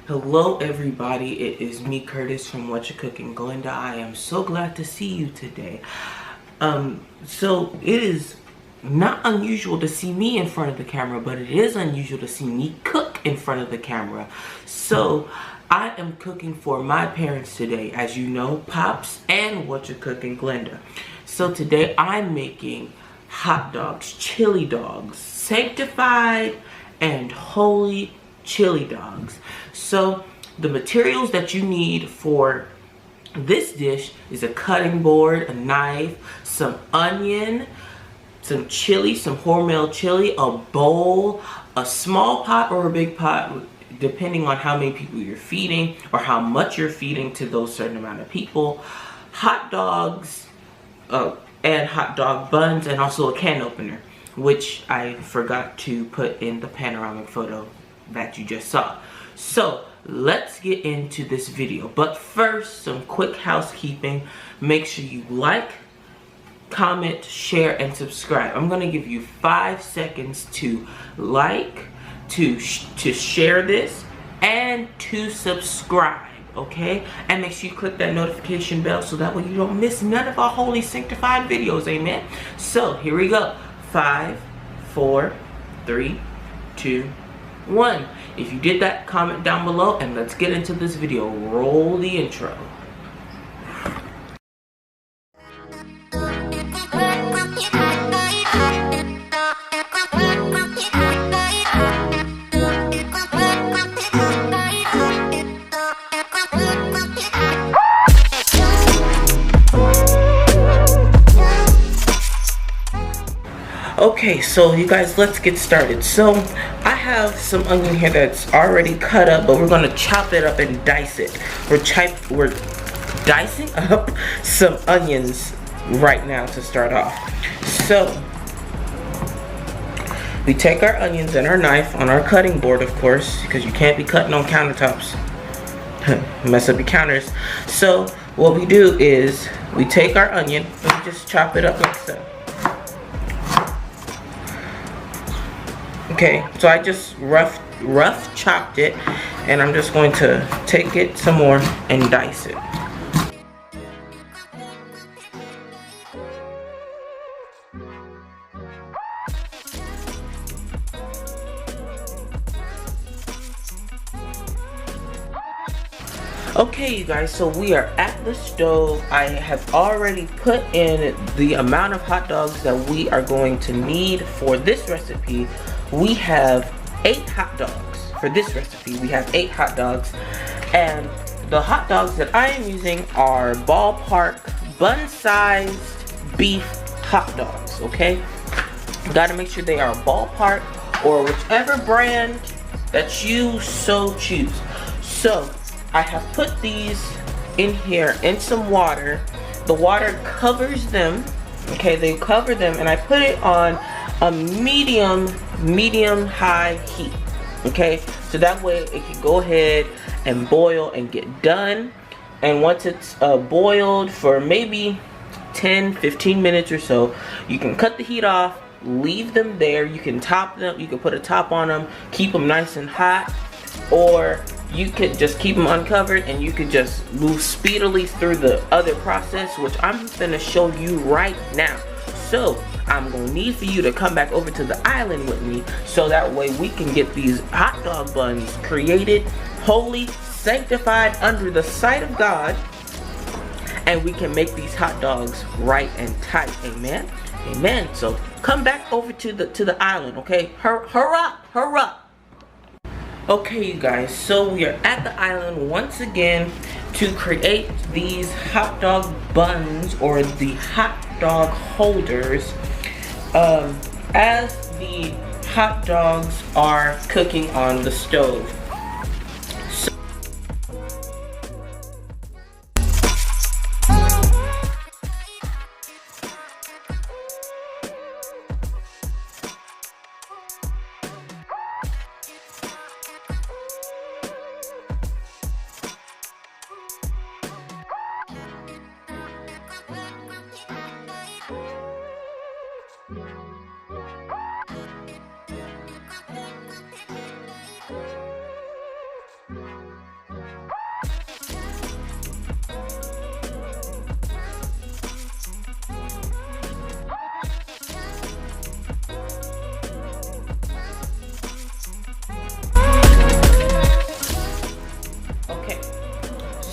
Hello everybody, it is me Curtis from Whatcha Cookin Glenda. I am so glad to see you today. So it is not unusual to see me in front of the camera, but it is unusual to see me cook in front of the camera. So I am cooking for my parents today, as you know, Pops and Whatcha Cookin Glenda. So today I'm making hot dogs, chili dogs, sanctified and holy chili dogs. So the materials that you need for this dish is a cutting board, a knife, some onion, some chili, some Hormel chili, a bowl, a small pot or a big pot, depending on how many people you're feeding or how much you're feeding to those certain amount of people, hot dogs, and hot dog buns, and also a can opener, which I forgot to put in the panoramic photo that you just saw. So let's get into this video, but first some quick housekeeping. Make sure you like, comment, share, and subscribe. I'm gonna give you 5 seconds to like, to share this, and to subscribe, okay? And make sure you click that notification bell so that way you don't miss none of our holy sanctified videos, amen? So here we go. 5, 4, 3, 2, 1. If you did that, comment down below, and let's get into this video. Roll the intro. Okay, so you guys, let's get started. So I have some onion here that's already cut up, but we're gonna chop it up and dice it. We're dicing up some onions right now to start off. So we take our onions and our knife on our cutting board, of course, because you can't be cutting on countertops. Mess up your counters. So what we do is we take our onion and we just chop it up like so. Okay, so I just rough chopped it, and I'm just going to take it some more and dice it. Okay, you guys, so we are at the stove. I have already put in the amount of hot dogs that we are going to need for this recipe. We have 8 hot dogs. For this recipe, we have 8 hot dogs. And the hot dogs that I am using are ballpark bun-sized beef hot dogs, okay? You gotta make sure they are ballpark or whichever brand that you so choose. So I have put these in here in some water. The water covers them, okay? They cover them, and I put it on a medium high heat, okay? So that way it can go ahead and boil and get done. And once it's boiled for maybe 10-15 minutes or so, you can cut the heat off, leave them there. You can top them, you can put a top on them, keep them nice and hot, or you could just keep them uncovered and you could just move speedily through the other process, which I'm gonna show you right now. So I'm gonna need for you to come back over to the island with me, so that way we can get these hot dog buns created, holy, sanctified under the sight of God, and we can make these hot dogs right and tight, amen? Amen. So come back over to the island, okay? Hurry up. Okay, you guys, so we are at the island once again to create these hot dog buns, or the hot dog holders, as the hot dogs are cooking on the stove.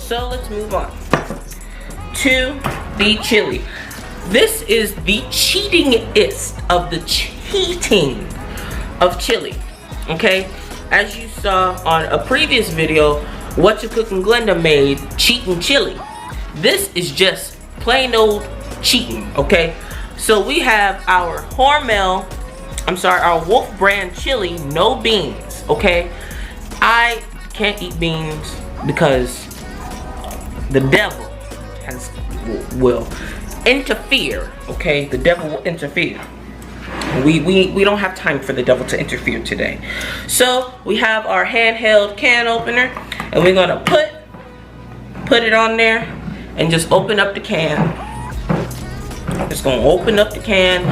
So let's move on to the chili. This is the cheatingest of the cheating of chili. Okay, as you saw on a previous video, Whatcha Cookin Glenda made cheating chili. This is just plain old cheating. Okay, so we have our our Wolf brand chili, no beans. Okay, I can't eat beans because the devil will interfere. Okay, the devil will interfere. We don't have time for the devil to interfere today. So we have our handheld can opener, and we're gonna put it on there and just open up the can. Just gonna open up the can.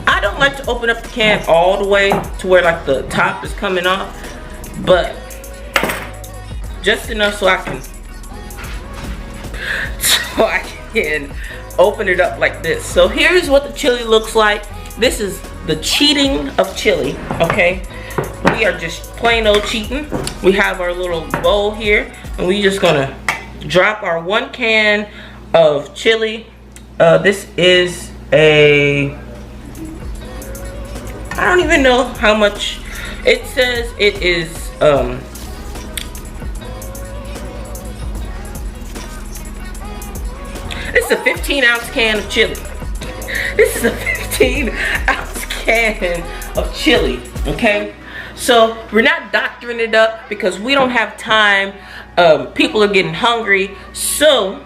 I don't like to open up the can all the way to where like the top is coming off, but just enough so I can open it up like this. So here's what the chili looks like. This is the cheating of chili. Okay, we are just plain old cheating. We have our little bowl here, and we just gonna drop our 1 can of chili. This is I don't even know how much. It says it is this is a 15-ounce can of chili. This is a 15-ounce can of chili. Okay, so we're not doctoring it up because we don't have time. People are getting hungry. So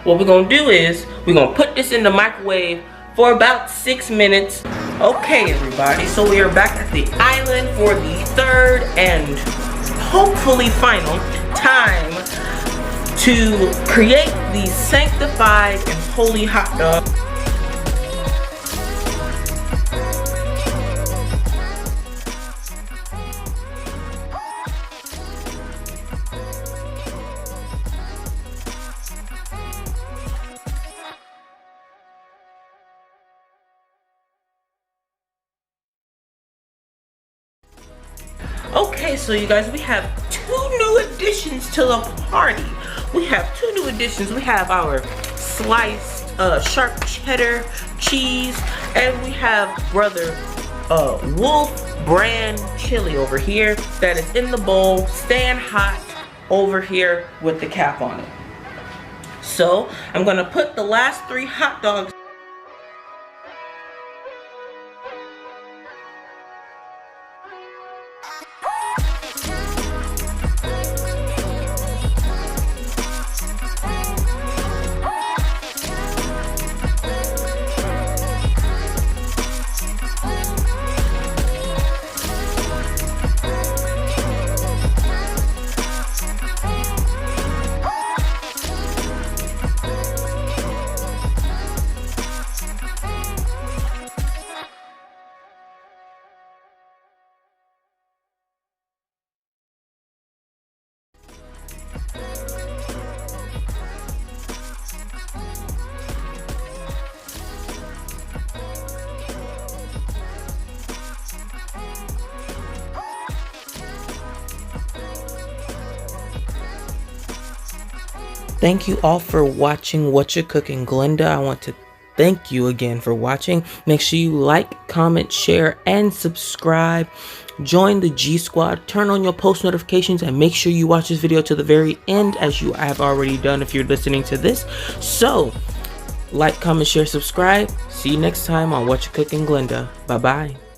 what we're gonna do is we're gonna put this in the microwave for about 6 minutes. Okay, everybody, so we are back at the island for the third and hopefully final time to create the sanctified and holy hot dog. Okay, so you guys, we have 2 new additions to the party. We have 2 new additions. We have our sliced sharp cheddar cheese, and we have brother Wolf brand chili over here that is in the bowl, staying hot over here with the cap on it. So I'm gonna put the last 3 hot dogs. Thank you all for watching Whatcha Cookin Glenda. I want to thank you again for watching. Make sure you like, comment, share, and subscribe. Join the G Squad. Turn on your post notifications and make sure you watch this video to the very end, as you have already done if you're listening to this. So, like, comment, share, subscribe. See you next time on Whatcha Cookin Glenda. Bye-bye.